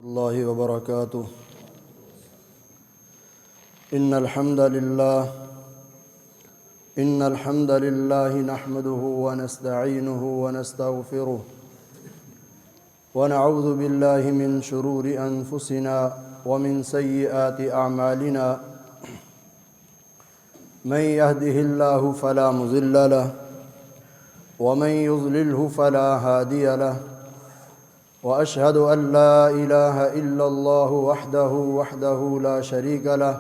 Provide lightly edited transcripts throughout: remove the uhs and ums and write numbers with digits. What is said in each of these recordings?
الله وبركاته. إن الحمد لله نحمده ونستعينه ونستغفره ونعوذ بالله من شرور أنفسنا ومن سيئات أعمالنا. من يهده الله فلا مضل له ومن يضلله فلا هادي له. وأشهد أن لا إله إلا الله وحده لا شريك له.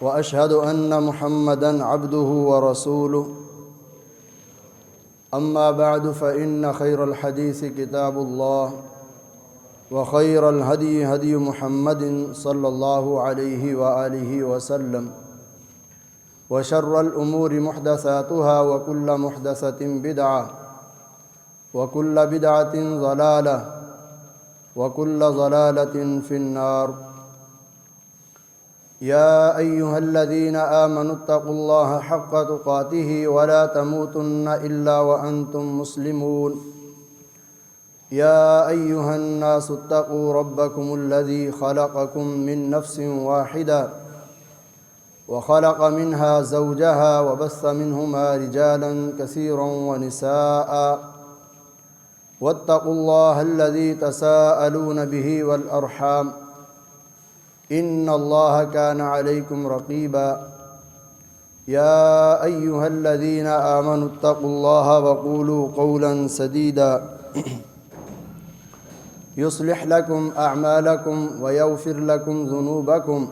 وأشهد أن محمدًا عبده ورسوله. أما بعد فإن خير الحديث كتاب الله وخير الهدي هدي محمد صلى الله عليه وآله وسلم. وشر الأمور محدثاتها وكل محدثة بدعة وكل بدعة ضلالة وكل ضلالة في النار. يا أيها الذين آمنوا اتقوا الله حق تقاته ولا تموتن إلا وأنتم مسلمون. يا أيها الناس اتقوا ربكم الذي خلقكم من نفس واحدة وخلق منها زوجها وبث منهما رجالا كثيرا ونساء. واتقوا الله الذي تساءلون به والأرحام إن الله كان عليكم رقيبا. يا أيها الذين آمنوا اتقوا الله وقولوا قولا سديدا يصلح لكم أعمالكم ويغفر لكم ذنوبكم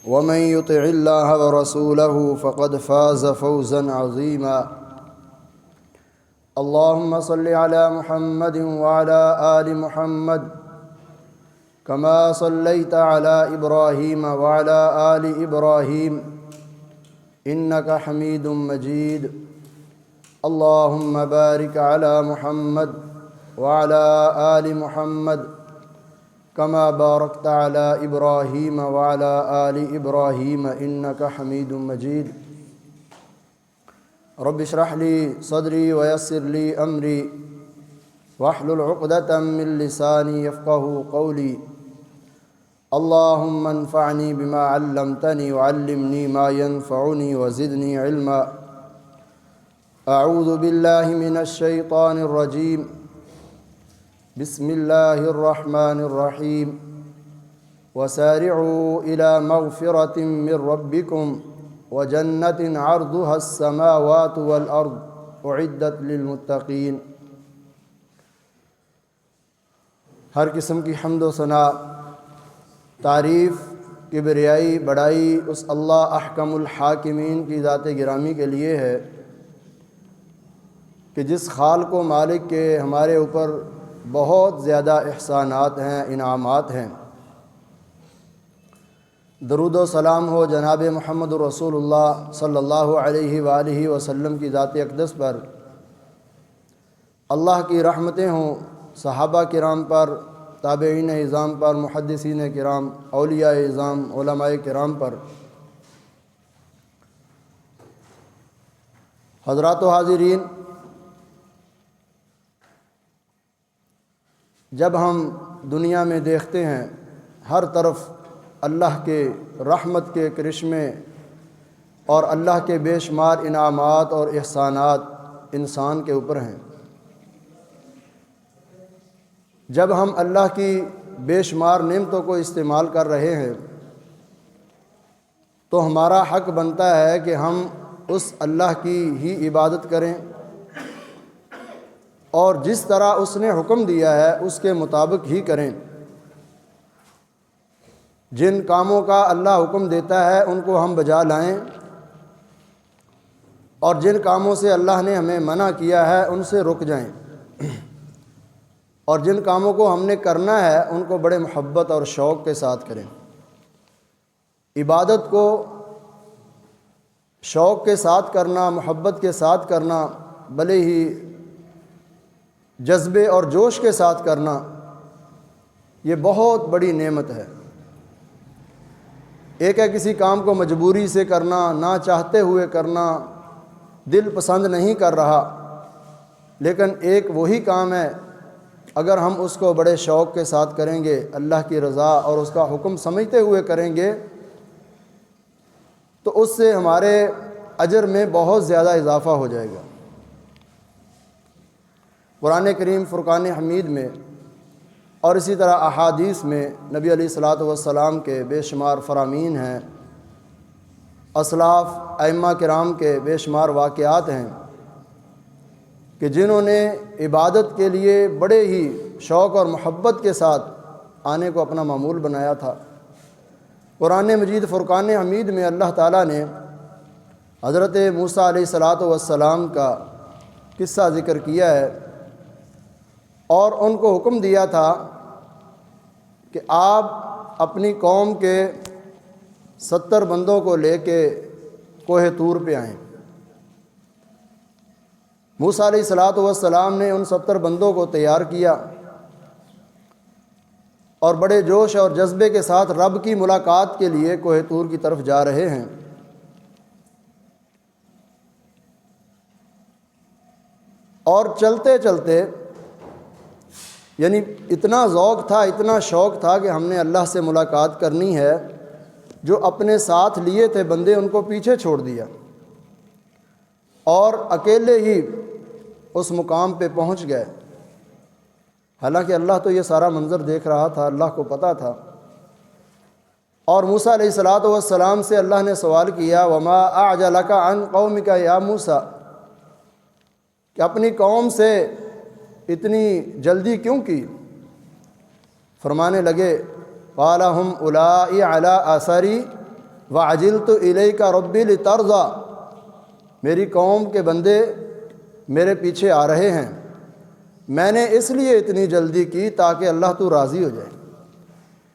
ومن يطع الله ورسوله فقد فاز فوزا عظيما. اللهم صل على محمد وعلى آل محمد كما صليت على إبراهيم وعلى آل إبراهيم إنك حميد مجيد. اللهم بارك على محمد وعلى آل محمد كما باركت على إبراهيم وعلى آل إبراهيم إنك حميد مجيد. رب اشرح لي صدري ويسر لي أمري واحلل عقدة من لساني يفقهوا قولي. اللهم انفعني بما علمتني وعلمني ما ينفعني وزدني علما. أعوذ بالله من الشيطان الرجيم. بسم الله الرحمن الرحيم. وسارعوا إلى مغفرة من ربكم وجنة عرضها السماوات والأرض أعدت للمتقين. ہر قسم کی حمد و ثنا، تعریف، کبریائی، بڑائی اس اللہ احکم الحاکمین کی ذات گرامی کے لیے ہے کہ جس خالق و مالک کے ہمارے اوپر بہت زیادہ احسانات ہیں، انعامات ہیں. درود و سلام ہو جناب محمد رسول اللہ صلی اللہ علیہ وآلہ وسلم کی ذات اقدس پر. اللہ کی رحمتیں ہوں صحابہ کرام پر، تابعین اعظام پر، محدثین کرام، اولیاء اعظام، علماء کرام پر. حضرات و حاضرین، جب ہم دنیا میں دیکھتے ہیں ہر طرف اللہ کے رحمت کے کرشمے اور اللہ کے بے شمار انعامات اور احسانات انسان کے اوپر ہیں. جب ہم اللہ کی بے شمار نعمتوں کو استعمال کر رہے ہیں تو ہمارا حق بنتا ہے کہ ہم اس اللہ کی ہی عبادت کریں اور جس طرح اس نے حکم دیا ہے اس کے مطابق ہی کریں. جن کاموں کا اللہ حکم دیتا ہے ان کو ہم بجا لائیں اور جن کاموں سے اللہ نے ہمیں منع کیا ہے ان سے رک جائیں، اور جن کاموں کو ہم نے کرنا ہے ان کو بڑے محبت اور شوق کے ساتھ کریں. عبادت کو شوق کے ساتھ کرنا، محبت کے ساتھ کرنا، بھلے ہی جذبے اور جوش کے ساتھ کرنا، یہ بہت بڑی نعمت ہے. ایک ہے کسی کام کو مجبوری سے کرنا، نہ چاہتے ہوئے کرنا، دل پسند نہیں کر رہا، لیکن ایک وہی کام ہے اگر ہم اس کو بڑے شوق کے ساتھ کریں گے، اللہ کی رضا اور اس کا حکم سمجھتے ہوئے کریں گے، تو اس سے ہمارے اجر میں بہت زیادہ اضافہ ہو جائے گا۔ قرآن کریم فرقان حمید میں اور اسی طرح احادیث میں نبی علیہ الصلاۃ والسلام کے بے شمار فرامین ہیں، اسلاف ائمہ کرام کے بے شمار واقعات ہیں کہ جنہوں نے عبادت کے لیے بڑے ہی شوق اور محبت کے ساتھ آنے کو اپنا معمول بنایا تھا۔ قرآن مجید فرقان حمید میں اللہ تعالیٰ نے حضرت موسیٰ علیہ الصلاۃ والسلام کا قصہ ذکر کیا ہے اور ان کو حکم دیا تھا کہ آپ اپنی قوم کے 70 بندوں کو لے کے کوہ طور پہ آئیں۔ موسیٰ علیہ الصلاۃ والسلام نے ان 70 بندوں کو تیار کیا اور بڑے جوش اور جذبے کے ساتھ رب کی ملاقات کے لیے کوہ طور کی طرف جا رہے ہیں۔ اور چلتے چلتے یعنی اتنا ذوق تھا، اتنا شوق تھا کہ ہم نے اللہ سے ملاقات کرنی ہے، جو اپنے ساتھ لیے تھے بندے ان کو پیچھے چھوڑ دیا اور اکیلے ہی اس مقام پہ پہنچ گئے۔ حالانکہ اللہ تو یہ سارا منظر دیکھ رہا تھا، اللہ کو پتہ تھا۔ اور موسیٰ علیہ الصلاۃ والسلام سے اللہ نے سوال کیا، وما اعجلک عن قومک یا موسیٰ، کہ اپنی قوم سے اتنی جلدی کیوں کی؟ فرمانے لگے، قال هم اولائی علی آثاری وعجلت الیک ربی لترضی، میری قوم کے بندے میرے پیچھے آ رہے ہیں، میں نے اس لیے اتنی جلدی کی تاکہ اللہ تو راضی ہو جائے،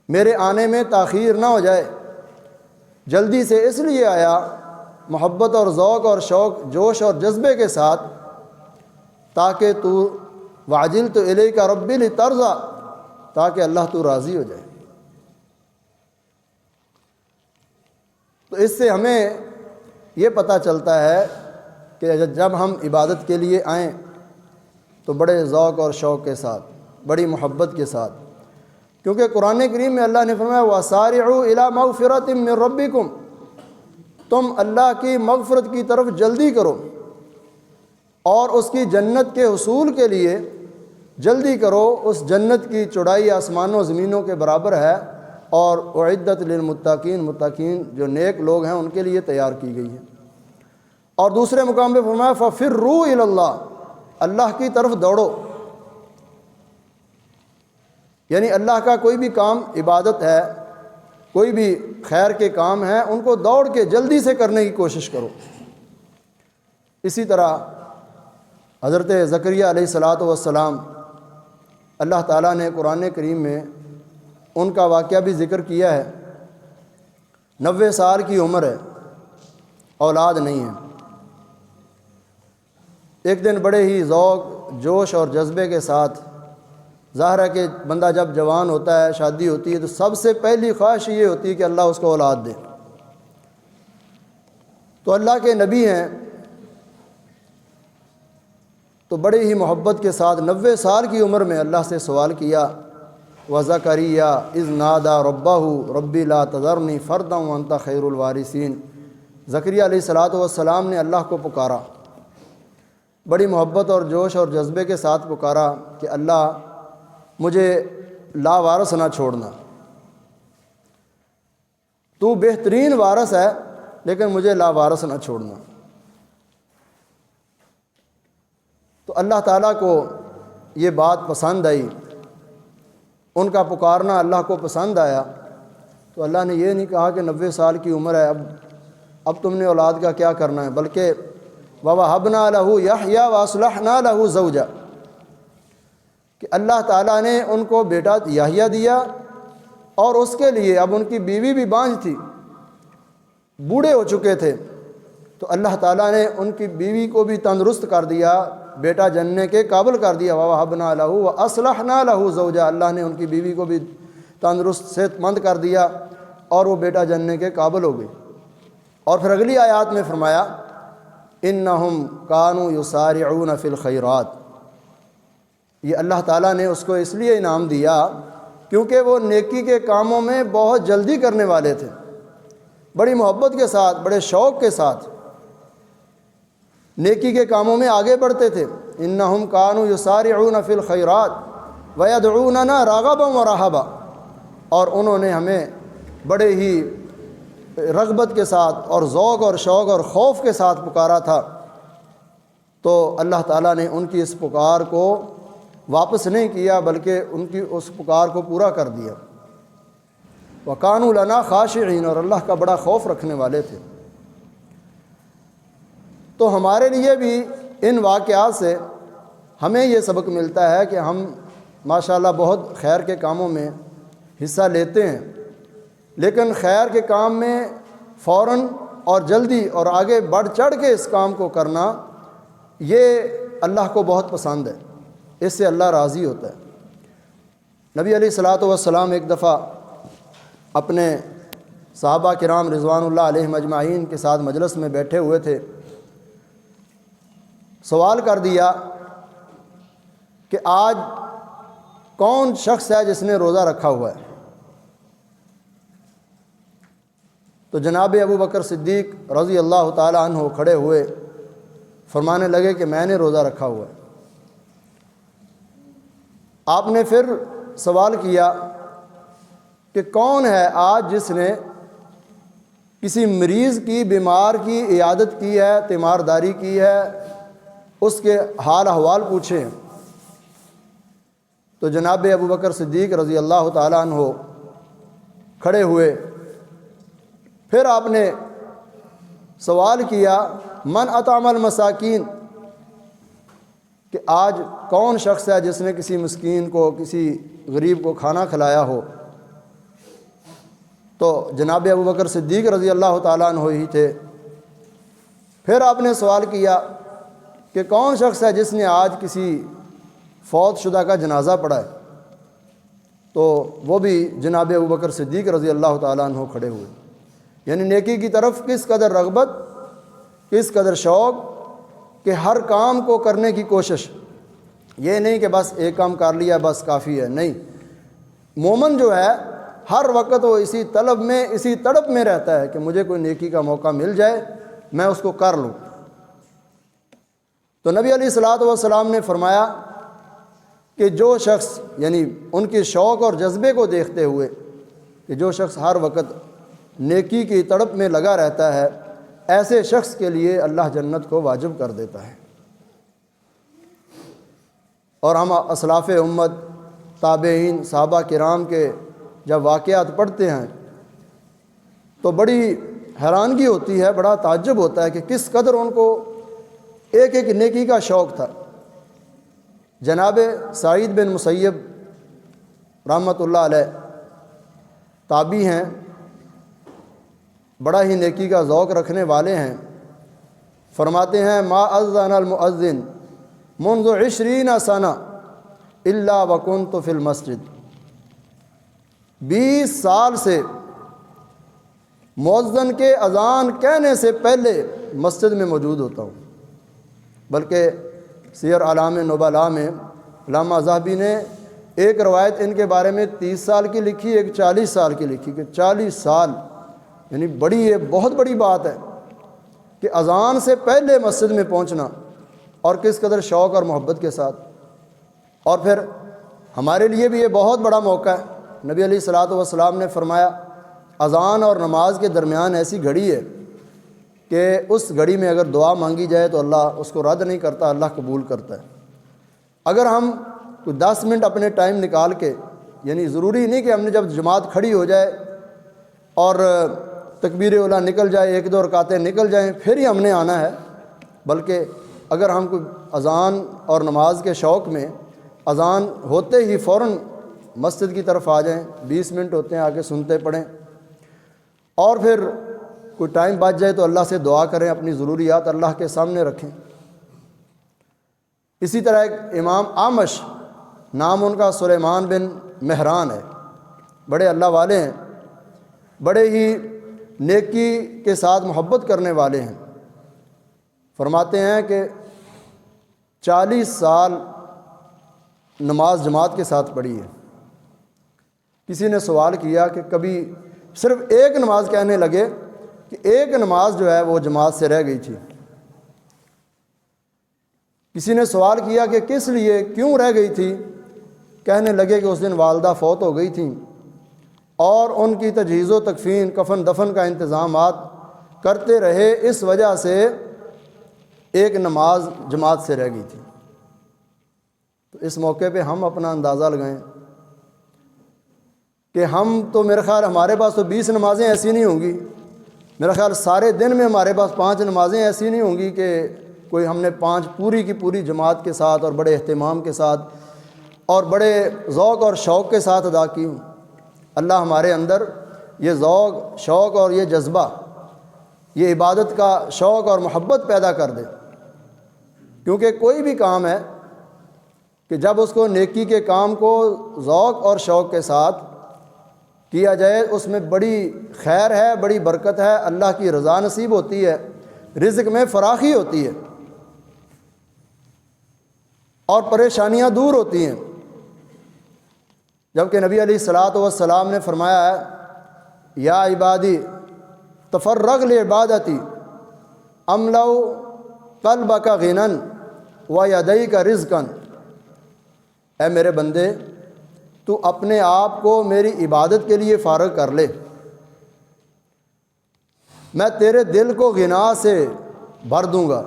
میرے آنے میں تاخیر نہ ہو جائے۔ جلدی سے اس لیے آیا، محبت اور ذوق اور شوق، جوش اور جذبے کے ساتھ، تاکہ تو وعجلت الیک ربی لترضی، تاکہ اللہ تو راضی ہو جائے۔ تو اس سے ہمیں یہ پتہ چلتا ہے کہ جب ہم عبادت کے لیے آئیں تو بڑے ذوق اور شوق کے ساتھ، بڑی محبت کے ساتھ، کیونکہ قرآن کریم میں اللہ نے فرمایا وَسَارِعُوا إِلَىٰ مَغْفِرَةٍ مِّن رَبِّكُمْ، تم اللہ کی مغفرت کی طرف جلدی کرو اور اس کی جنت کے حصول کے لیے جلدی کرو۔ اس جنت کی چوڑائی آسمانوں و زمینوں کے برابر ہے اور اعدت للمتقین، متقین جو نیک لوگ ہیں ان کے لیے تیار کی گئی ہے۔ اور دوسرے مقام پہ فرمایا فَفِرُّوا إِلَى اللَّهِ، اللہ کی طرف دوڑو۔ یعنی اللہ کا کوئی بھی کام عبادت ہے، کوئی بھی خیر کے کام ہیں، ان کو دوڑ کے جلدی سے کرنے کی کوشش کرو۔ اسی طرح حضرت زکریا علیہ الصلاۃ والسلام، اللہ تعالیٰ نے قرآن کریم میں ان کا واقعہ بھی ذکر کیا ہے۔ 90 سال کی عمر ہے، اولاد نہیں ہے۔ ایک دن بڑے ہی ذوق، جوش اور جذبے کے ساتھ، ظاہر ہے کہ بندہ جب جوان ہوتا ہے، شادی ہوتی ہے، تو سب سے پہلی خواہش یہ ہوتی ہے کہ اللہ اس کو اولاد دے۔ تو اللہ کے نبی ہیں تو بڑے ہی محبت کے ساتھ 90 سال کی عمر میں اللہ سے سوال کیا، وَزَكَرِيَّا إِذْ نَادَى رَبَّهُ رَبِّ لَا تَذَرْنِي فَرْدًا وَأَنْتَ خَيْرُ الْوَارِثِينَ۔ زکریا علیہ الصلاۃ والسلام نے اللہ کو پکارا، بڑی محبت اور جوش اور جذبے کے ساتھ پکارا کہ اللہ مجھے لا وارث نہ چھوڑنا، تو بہترین وارث ہے لیکن مجھے لا وارث نہ چھوڑنا۔ تو اللہ تعالیٰ کو یہ بات پسند آئی، ان کا پکارنا اللہ کو پسند آیا۔ تو اللہ نے یہ نہیں کہا کہ 90 سال کی عمر ہے، اب تم نے اولاد کا کیا کرنا ہے، بلکہ وَوَهَبْنَا لَهُ يَحْيَىٰ وَأَصْلَحْنَا لَهُ زَوْجًا، کہ اللہ تعالیٰ نے ان کو بیٹا یحییٰ دیا اور اس کے لیے اب ان کی بیوی بھی بانجھ تھی، بوڑھے ہو چکے تھے، تو اللہ تعالیٰ نے ان کی بیوی کو بھی تندرست کر دیا، بیٹا جننے کے قابل کر دیا۔ وَوَهَبْنَا لَهُ وَأَصْلَحْنَا لَهُ زَوْجًا، اللہ نے ان کی بیوی کو بھی تندرست صحت مند کر دیا اور وہ بیٹا جننے کے قابل ہو گئی۔ اور پھر اگلی آیات میں فرمایا إِنَّهُمْ كَانُوا يُسَارِعُونَ فِي الْخَيْرَاتِ، یہ اللہ تعالیٰ نے اس کو اس لیے انعام دیا کیونکہ وہ نیکی کے کاموں میں بہت جلدی کرنے والے تھے، بڑی محبت کے ساتھ، بڑے شوق کے ساتھ نیکی کے کاموں میں آگے بڑھتے تھے۔ انہم کانوا یسارعون فی الخیرات ویدعوننا راغبا ورہبا، اور انہوں نے ہمیں بڑے ہی رغبت کے ساتھ اور ذوق اور شوق اور خوف کے ساتھ پکارا تھا، تو اللہ تعالیٰ نے ان کی اس پکار کو واپس نہیں کیا بلکہ ان کی اس پکار کو پورا کر دیا۔ وَكَانُوا لَنَا خَاشِعِينَ، اور اللہ کا بڑا خوف رکھنے والے تھے۔ تو ہمارے لیے بھی ان واقعات سے ہمیں یہ سبق ملتا ہے کہ ہم ماشاءاللہ بہت خیر کے کاموں میں حصہ لیتے ہیں، لیکن خیر کے کام میں فوراً اور جلدی اور آگے بڑھ چڑھ کے اس کام کو کرنا یہ اللہ کو بہت پسند ہے، اس سے اللہ راضی ہوتا ہے۔ نبی علیہ الصلاۃ والسلام ایک دفعہ اپنے صحابہ کرام رضوان اللہ علیہم اجمعین کے ساتھ مجلس میں بیٹھے ہوئے تھے، سوال کر دیا کہ آج کون شخص ہے جس نے روزہ رکھا ہوا ہے؟ تو جناب ابو بکر صدیق رضی اللہ تعالی عنہ کھڑے ہوئے، فرمانے لگے کہ میں نے روزہ رکھا ہوا ہے۔ آپ نے پھر سوال کیا کہ کون ہے آج جس نے کسی مریض کی، بیمار کی عیادت کی ہے، تیمارداری کی ہے، اس کے حال احوال پوچھیں؟ تو جناب ابو بکر صدیق رضی اللہ تعالیٰ عنہ کھڑے ہوئے، پھر آپ نے سوال کیا من اطعم المساکین، کہ آج کون شخص ہے جس نے کسی مسکین کو، کسی غریب کو کھانا کھلایا ہو؟ تو جناب ابو بکر صدیق رضی اللہ تعالیٰ عنہ ہی تھے۔ پھر آپ نے سوال کیا کہ کون شخص ہے جس نے آج کسی فوت شدہ کا جنازہ پڑھا ہے؟ تو وہ بھی جناب ابو بکر صدیق رضی اللہ تعالیٰ عنہ کھڑے ہوئے۔ یعنی نیکی کی طرف کس قدر رغبت، کس قدر شوق کہ ہر کام کو کرنے کی کوشش، یہ نہیں کہ بس ایک کام کر لیا بس کافی ہے، نہیں، مومن جو ہے ہر وقت وہ اسی طلب میں، اسی تڑپ میں رہتا ہے کہ مجھے کوئی نیکی کا موقع مل جائے میں اس کو کر لوں۔ تو نبی علیہ الصلوۃ والسلام نے فرمایا کہ جو شخص، یعنی ان کے شوق اور جذبے کو دیکھتے ہوئے کہ جو شخص ہر وقت نیکی کی تڑپ میں لگا رہتا ہے، ایسے شخص کے لیے اللہ جنت کو واجب کر دیتا ہے۔ اور ہم اسلاف امت، تابعین، صحابہ کرام کے جب واقعات پڑھتے ہیں تو بڑی حیرانگی ہوتی ہے، بڑا تعجب ہوتا ہے کہ کس قدر ان کو ایک ایک نیکی کا شوق تھا۔ جناب سعید بن مسیب رحمۃ اللہ علیہ تابعی ہیں، بڑا ہی نیکی کا ذوق رکھنے والے ہیں، فرماتے ہیں ما اذن المؤذن منذ 20 سنہ الا وکنت فی المسجد، 20 سال سے مؤذن کے اذان کہنے سے پہلے مسجد میں موجود ہوتا ہوں۔ بلکہ سیر اعلام نبلاء میں علامہ ذہبی نے ایک روایت ان کے بارے میں 30 سال کی لکھی، ایک 40 سال کی لکھی، کہ 40 سال یعنی بڑی، یہ بہت بڑی بات ہے کہ اذان سے پہلے مسجد میں پہنچنا، اور کس قدر شوق اور محبت کے ساتھ۔ اور پھر ہمارے لیے بھی یہ بہت بڑا موقع ہے۔ نبی علیہ الصلوۃ والسلام نے فرمایا اذان اور نماز کے درمیان ایسی گھڑی ہے کہ اس گھڑی میں اگر دعا مانگی جائے تو اللہ اس کو رد نہیں کرتا، اللہ قبول کرتا ہے۔ اگر ہم کوئی 10 منٹ اپنے ٹائم نکال کے، یعنی ضروری نہیں کہ ہم نے جب جماعت کھڑی ہو جائے اور تکبیر اولیٰ نکل جائے، 1-2 رکعتیں نکل جائیں پھر ہی ہم نے آنا ہے، بلکہ اگر ہم کوئی اذان اور نماز کے شوق میں اذان ہوتے ہی فوراً مسجد کی طرف آ جائیں، 20 منٹ ہوتے ہیں آگے سنتے پڑھیں، اور پھر کوئی ٹائم بچ جائے تو اللہ سے دعا کریں، اپنی ضروریات اللہ کے سامنے رکھیں۔ اسی طرح ایک امام اعمش، نام ان کا سلیمان بن مہران ہے، بڑے اللہ والے ہیں، بڑے ہی نیکی کے ساتھ محبت کرنے والے ہیں۔ فرماتے ہیں کہ 40 سال نماز جماعت کے ساتھ پڑھی ہے۔ کسی نے سوال کیا کہ کبھی صرف ایک نماز کہنے لگے کہ ایک نماز جو ہے وہ جماعت سے رہ گئی تھی۔ کسی نے سوال کیا کہ کس لیے، کیوں رہ گئی تھی؟ کہنے لگے کہ اس دن والدہ فوت ہو گئی تھیں اور ان کی تجہیز و تکفین، کفن دفن کا انتظامات کرتے رہے، اس وجہ سے ایک نماز جماعت سے رہ گئی تھی۔ تو اس موقع پہ ہم اپنا اندازہ لگائیں کہ ہم تو، میرا خیال ہمارے پاس تو 20 نمازیں ایسی نہیں ہوں گی، میرا خیال سارے دن میں ہمارے پاس 5 نمازیں ایسی نہیں ہوں گی کہ کوئی ہم نے 5 پوری کی پوری جماعت کے ساتھ اور بڑے اہتمام کے ساتھ اور بڑے ذوق اور شوق کے ساتھ ادا کی ہوں۔ اللہ ہمارے اندر یہ ذوق، شوق اور یہ جذبہ، یہ عبادت کا شوق اور محبت پیدا کر دے، کیونکہ کوئی بھی کام ہے کہ جب اس کو نیکی کے کام کو ذوق اور شوق کے ساتھ کیا جائے، اس میں بڑی خیر ہے، بڑی برکت ہے، اللہ کی رضا نصیب ہوتی ہے، رزق میں فراخی ہوتی ہے اور پریشانیاں دور ہوتی ہیں۔ جبکہ نبی علیہ الصلاۃ والسلام نے فرمایا ہے، یا عبادی تفرغ لعبادتی املؤ قلبک غنًا ویدیک رزقا، اے میرے بندے تو اپنے آپ کو میری عبادت کے لیے فارغ کر لے، میں تیرے دل کو غنا سے بھر دوں گا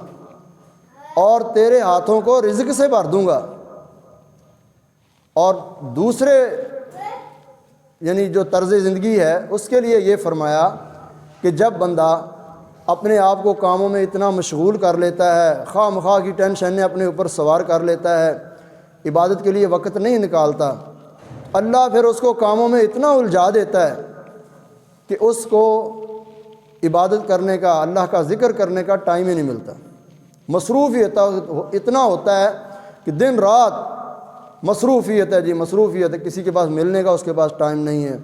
اور تیرے ہاتھوں کو رزق سے بھر دوں گا۔ اور دوسرے یعنی جو طرز زندگی ہے اس کے لیے یہ فرمایا کہ جب بندہ اپنے آپ کو کاموں میں اتنا مشغول کر لیتا ہے، خواہ مخواہ کی ٹینشنیں اپنے اوپر سوار کر لیتا ہے، عبادت کے لیے وقت نہیں نکالتا، اللہ پھر اس کو کاموں میں اتنا الجھا دیتا ہے کہ اس کو عبادت کرنے کا، اللہ کا ذکر کرنے کا ٹائم ہی نہیں ملتا۔ مصروفیت اتنا ہوتا ہے کہ دن رات مصروفیت ہے، مصروفیت ہے، کسی کے پاس ملنے کا اس کے پاس ٹائم نہیں ہے،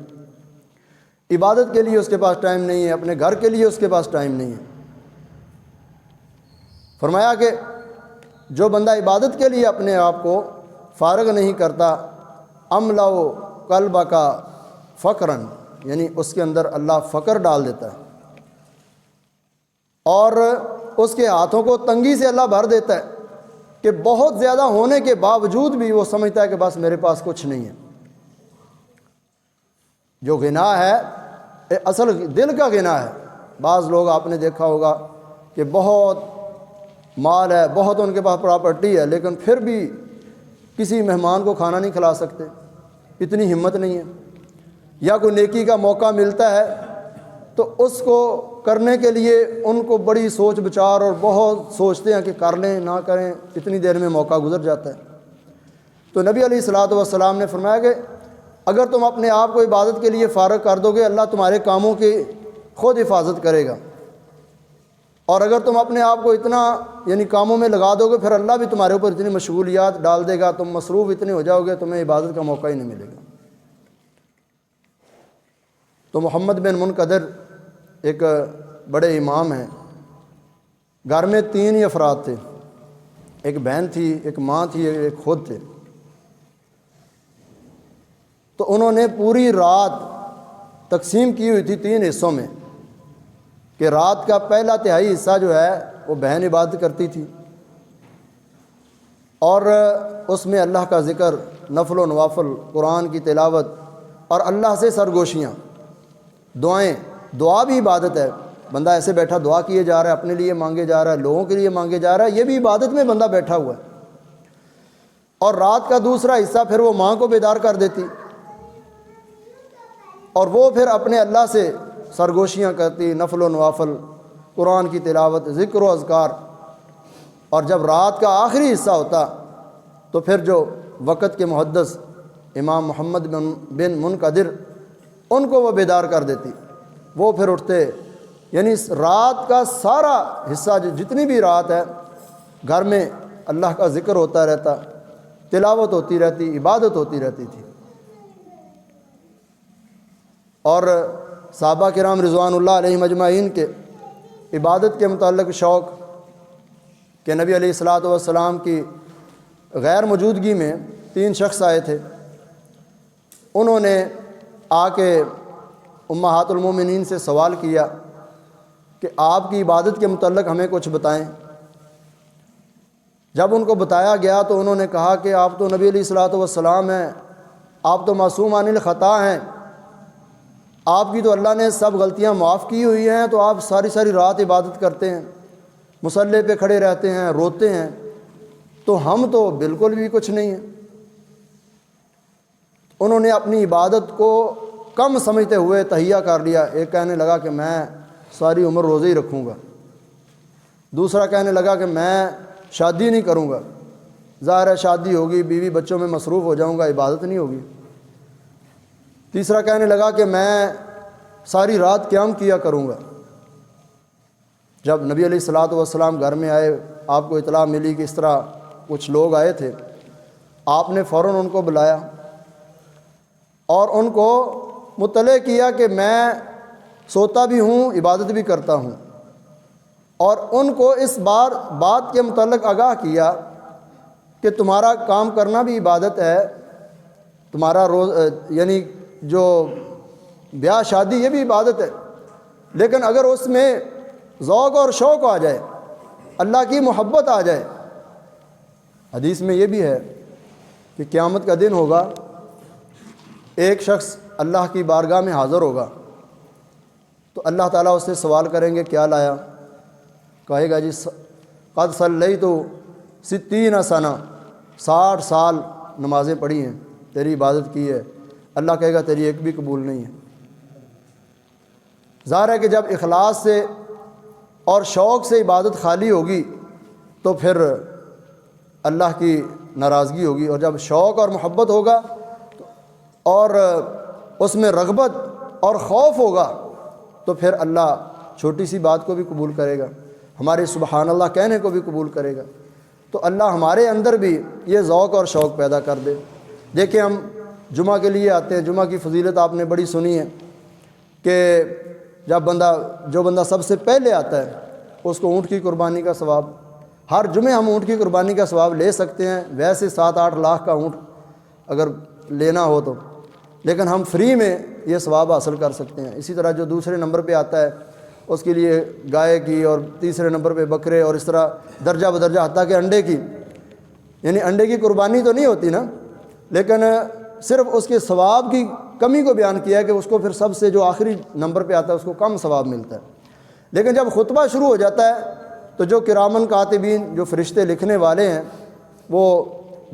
عبادت کے لیے اس کے پاس ٹائم نہیں ہے، اپنے گھر کے لیے اس کے پاس ٹائم نہیں ہے۔ فرمایا کہ جو بندہ عبادت کے لیے اپنے آپ کو فارغ نہیں کرتا، املؤ قلبک فقرا، یعنی اس کے اندر اللہ فقر ڈال دیتا ہے اور اس کے ہاتھوں کو تنگی سے اللہ بھر دیتا ہے کہ بہت زیادہ ہونے کے باوجود بھی وہ سمجھتا ہے کہ بس میرے پاس کچھ نہیں ہے۔ جو غنا ہے اصل دل کا غنا ہے۔ بعض لوگ آپ نے دیکھا ہوگا کہ بہت مال ہے، بہت ان کے پاس پراپرٹی ہے، لیکن پھر بھی کسی مہمان کو کھانا نہیں کھلا سکتے، اتنی ہمت نہیں ہے۔ یا کوئی نیکی کا موقع ملتا ہے تو اس کو کرنے کے لیے ان کو بڑی سوچ بچار اور بہت سوچتے ہیں کہ کر لیں نہ کریں، اتنی دیر میں موقع گزر جاتا ہے۔ تو نبی علیہ الصلاۃ والسلام نے فرمایا کہ اگر تم اپنے آپ کو عبادت کے لیے فارغ کر دو گے، اللہ تمہارے کاموں کی خود حفاظت کرے گا، اور اگر تم اپنے آپ کو اتنا یعنی کاموں میں لگا دو گے، پھر اللہ بھی تمہارے اوپر اتنی مشغولیات ڈال دے گا، تم مصروف اتنے ہو جاؤ گے، تمہیں عبادت کا موقع ہی نہیں ملے گا۔ تو محمد بن منقدر ایک بڑے امام ہیں، گھر میں 3 ہی افراد تھے، ایک بہن تھی، ایک ماں تھی، ایک خود تھے۔ تو انہوں نے پوری رات تقسیم کی ہوئی تھی 3 حصوں میں، کہ رات کا پہلا تہائی حصہ جو ہے وہ بہن عبادت کرتی تھی اور اس میں اللہ کا ذکر، نفل و نوافل، قرآن کی تلاوت اور اللہ سے سرگوشیاں، دعائیں۔ دعا بھی عبادت ہے، بندہ ایسے بیٹھا دعا کیے جا رہا ہے، اپنے لیے مانگے جا رہا ہے، لوگوں کے لیے مانگے جا رہا ہے، یہ بھی عبادت میں بندہ بیٹھا ہوا ہے۔ اور رات کا دوسرا حصہ پھر وہ ماں کو بیدار کر دیتی اور وہ پھر اپنے اللہ سے سرگوشیاں کرتی، نفل و نوافل، قرآن کی تلاوت، ذکر و اذکار۔ اور جب رات کا آخری حصہ ہوتا تو پھر جو وقت کے محدث امام محمد بن منقدر، ان کو وہ بیدار کر دیتی، وہ پھر اٹھتے، یعنی رات کا سارا حصہ جتنی بھی رات ہے گھر میں اللہ کا ذکر ہوتا رہتا، تلاوت ہوتی رہتی، عبادت ہوتی رہتی تھی۔ اور صحابہ کرام رضوان اللہ علیہم اجمعین کے عبادت کے متعلق شوق کہ نبی علیہ الصلاۃ والسلام کی غیر موجودگی میں 3 شخص آئے تھے، انہوں نے آ کے امہات المومنین سے سوال کیا کہ آپ کی عبادت کے متعلق ہمیں کچھ بتائیں۔ جب ان کو بتایا گیا تو انہوں نے کہا کہ آپ تو نبی علیہ الصلوۃ والسلام ہیں، آپ تو معصوم عن الخطا ہیں، آپ کی تو اللہ نے سب غلطیاں معاف کی ہوئی ہیں، تو آپ ساری ساری رات عبادت کرتے ہیں، مصلی پہ کھڑے رہتے ہیں، روتے ہیں، تو ہم تو بالکل بھی کچھ نہیں ہیں۔ انہوں نے اپنی عبادت کو کم سمجھتے ہوئے تہیہ کر لیا۔ ایک کہنے لگا کہ میں ساری عمر روزے ہی رکھوں گا، دوسرا کہنے لگا کہ میں شادی نہیں کروں گا، ظاہر ہے شادی ہوگی، بیوی بچوں میں مصروف ہو جاؤں گا، عبادت نہیں ہوگی۔ تیسرا کہنے لگا کہ میں ساری رات قیام کیا کروں گا۔ جب نبی علیہ الصلوۃ والسلام گھر میں آئے، آپ کو اطلاع ملی کہ اس طرح کچھ لوگ آئے تھے، آپ نے فوراً ان کو بلایا اور ان کو مطلع کیا کہ میں سوتا بھی ہوں، عبادت بھی کرتا ہوں، اور ان کو اس بات کے متعلق آگاہ کیا کہ تمہارا کام کرنا بھی عبادت ہے، تمہارا یعنی جو بیاہ شادی یہ بھی عبادت ہے، لیکن اگر اس میں ذوق اور شوق آ جائے، اللہ کی محبت آ جائے، حدیث میں یہ بھی ہے کہ قیامت کا دن ہوگا، ایک شخص اللہ کی بارگاہ میں حاضر ہوگا تو اللہ تعالیٰ اس سے سوال کریں گے کیا لایا؟ کہے گا جی قد صلیت 60 سنہ، 60 سال نمازیں پڑھی ہیں، تیری عبادت کی ہے۔ اللہ کہے گا تیری ایک بھی قبول نہیں ہے۔ ظاہر ہے کہ جب اخلاص سے اور شوق سے عبادت خالی ہوگی تو پھر اللہ کی ناراضگی ہوگی، اور جب شوق اور محبت ہوگا اور اس میں رغبت اور خوف ہوگا تو پھر اللہ چھوٹی سی بات کو بھی قبول کرے گا، ہمارے سبحان اللہ کہنے کو بھی قبول کرے گا۔ تو اللہ ہمارے اندر بھی یہ ذوق اور شوق پیدا کر دے۔ دیکھیں ہم جمعہ کے لیے آتے ہیں، جمعہ کی فضیلت آپ نے بڑی سنی ہے کہ جب جو بندہ سب سے پہلے آتا ہے اس کو اونٹ کی قربانی کا ثواب، ہر جمعے ہم اونٹ کی قربانی کا ثواب لے سکتے ہیں، ویسے 7-8 لاکھ کا اونٹ اگر لینا ہو تو، لیکن ہم فری میں یہ ثواب حاصل کر سکتے ہیں۔ اسی طرح جو دوسرے نمبر پہ آتا ہے اس کے لیے گائے کی، اور تیسرے نمبر پہ بکرے، اور اس طرح درجہ بدرجہ حتیٰ کہ انڈے کی، یعنی انڈے کی قربانی تو نہیں ہوتی نا، لیکن صرف اس کے ثواب کی کمی کو بیان کیا ہے کہ اس کو پھر سب سے جو آخری نمبر پہ آتا ہے اس کو کم ثواب ملتا ہے۔ لیکن جب خطبہ شروع ہو جاتا ہے تو جو کرامن کاتبین، جو فرشتے لکھنے والے ہیں، وہ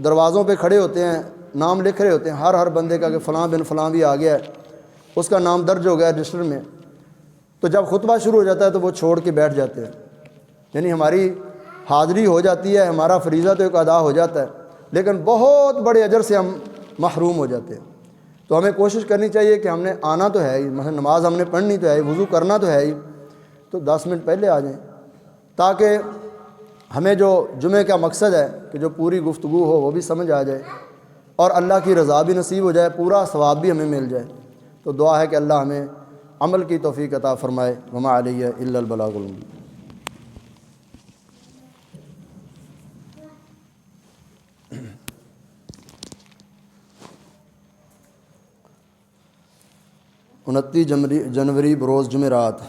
دروازوں پہ کھڑے ہوتے ہیں، نام لکھ رہے ہوتے ہیں ہر بندے کا کہ فلاں بن فلاں بھی آ گیا ہے، اس کا نام درج ہو گیا رجسٹر میں۔ تو جب خطبہ شروع ہو جاتا ہے تو وہ چھوڑ کے بیٹھ جاتے ہیں، یعنی ہماری حاضری ہو جاتی ہے، ہمارا فریضہ تو ایک ادا ہو جاتا ہے، لیکن بہت بڑے اجر سے ہم محروم ہو جاتے ہیں۔ تو ہمیں کوشش کرنی چاہیے کہ ہم نے آنا تو ہے ہی، مثلا نماز ہم نے پڑھنی تو ہے ہی، وضو کرنا تو ہے ہی، تو 10 منٹ پہلے آ جائیں تاکہ ہمیں جو جمعے کا مقصد ہے کہ جو پوری گفتگو ہو وہ بھی سمجھ آ جائے اور اللہ کی رضا بھی نصیب ہو جائے، پورا ثواب بھی ہمیں مل جائے۔ تو دعا ہے کہ اللہ ہمیں عمل کی توفیق عطا فرمائے۔ وما علیہ الا البلاغ المبین۔ انتیس جنوری بروز جمعرات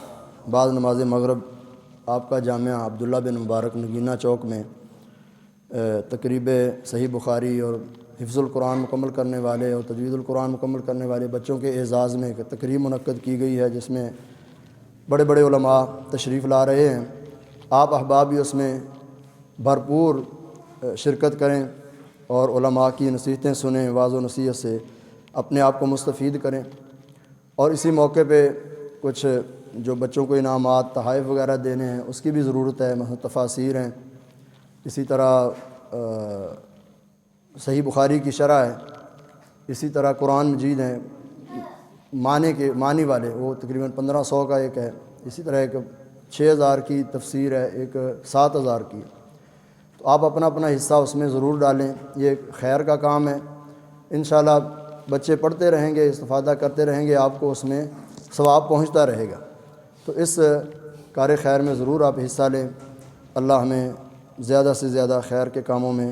بعد نماز مغرب آپ کا جامعہ عبداللہ بن مبارک نگینہ چوک میں تقریب صحیح بخاری اور حفظ القرآن مکمل کرنے والے اور تجوید القرآن مکمل کرنے والے بچوں کے اعزاز میں ایک تقریب منعقد کی گئی ہے، جس میں بڑے بڑے علماء تشریف لا رہے ہیں۔ آپ احباب بھی اس میں بھرپور شرکت کریں اور علماء کی نصیحتیں سنیں، واعظ و نصیحت سے اپنے آپ کو مستفید کریں۔ اور اسی موقع پہ کچھ جو بچوں کو انعامات، تحائف وغیرہ دینے ہیں اس کی بھی ضرورت ہے، مثلا تفاسیر ہیں، اسی طرح صحیح بخاری کی شرح ہے، اسی طرح قرآن مجید ہیں معنی والے، وہ تقریباً 1500 کا ایک ہے، اسی طرح ایک 6000 کی تفسیر ہے، ایک 7000 کی۔ تو آپ اپنا اپنا حصہ اس میں ضرور ڈالیں، یہ خیر کا کام ہے۔ انشاءاللہ بچے پڑھتے رہیں گے، استفادہ کرتے رہیں گے، آپ کو اس میں ثواب پہنچتا رہے گا۔ تو اس کار خیر میں ضرور آپ حصہ لیں۔ اللہ ہمیں زیادہ سے زیادہ خیر کے کاموں میں